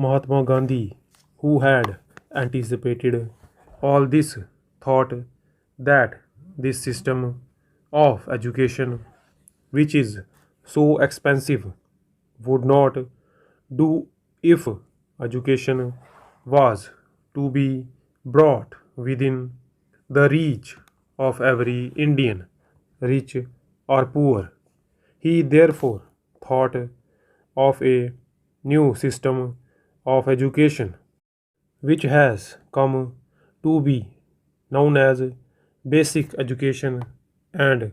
Mahatma Gandhi, who had anticipated all this, thought that this system of education, which is so expensive, would not do if education was to be brought within the reach of every Indian, rich or poor. He therefore thought of a new system of education which has come to be known as basic education and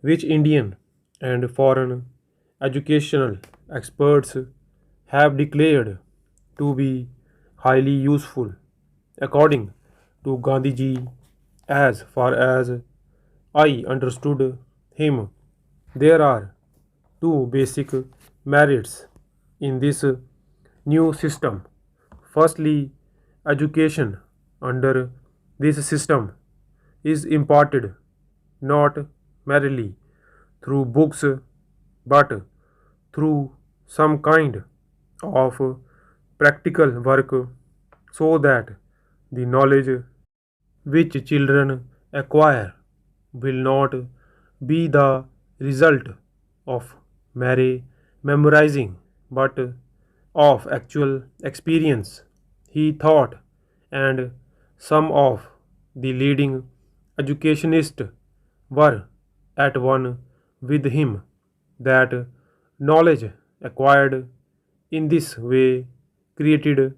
which Indian and foreign educational experts have declared to be highly useful. According to Gandhiji, as far as I understood him, there are two basic merits in this new system. Firstly, education under this system is imparted not merely through books but through some kind of practical work so that the knowledge which children acquire will not be the result of mere memorizing but of actual experience. He thought, and some of the leading educationists were at one with him, that knowledge acquired in this way created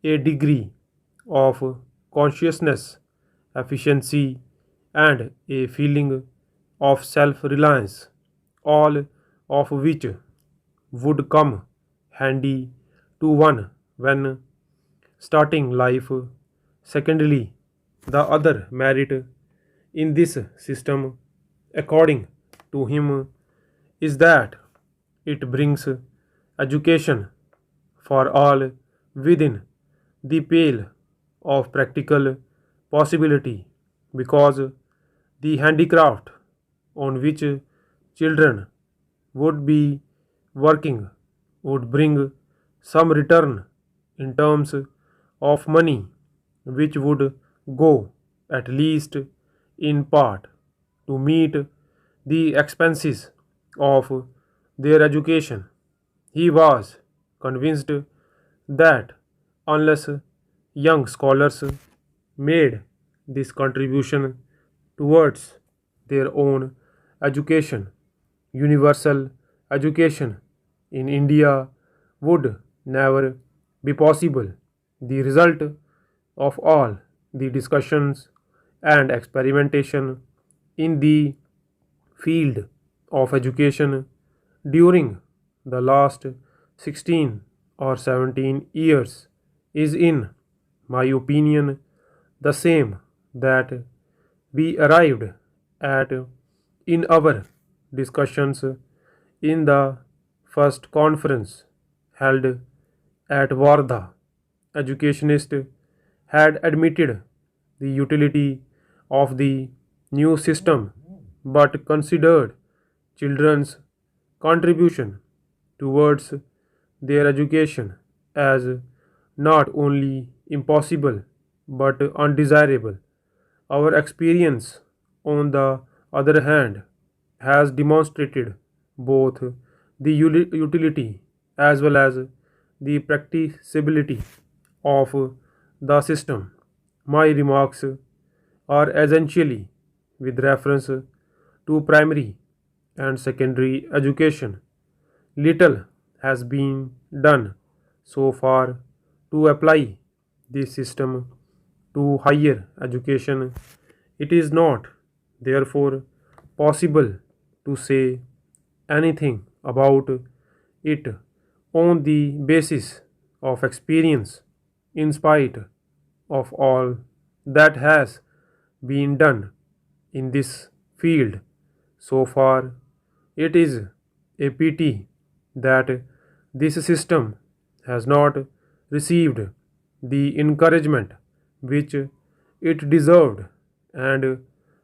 a degree of consciousness, efficiency, and a feeling of self reliance, all of which would come handy to one when starting life. Secondly, the other merit in this system, according to him, is that it brings education for all within the pale of practical possibility, because the handicraft on which children would be working would bring some return in terms of money, which would go, at least in part, to meet the expenses of their education. He was convinced that unless young scholars made this contribution towards their own education, universal education in India would never be possible. The result of all the discussions and experimentation in the field of education during the last 16 or 17 years is, in my opinion, the same that we arrived at in our discussions in the first conference held at Wardha. Educationists had admitted the utility of the new system but considered children's contribution towards their education as not only impossible but undesirable. Our experience, on the other hand, has demonstrated both the utility as well as the practicability of the system. My remarks are essentially with reference to primary and secondary education. Little has been done so far to apply this system to higher education. It is not, therefore, possible to say anything about it on the basis of experience, in spite of all that has been done in this field so far. It is a pity that this system has not received the encouragement which it deserved and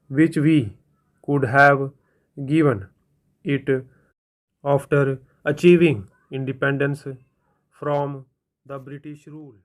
which we could have given it after achieving independence from The British rule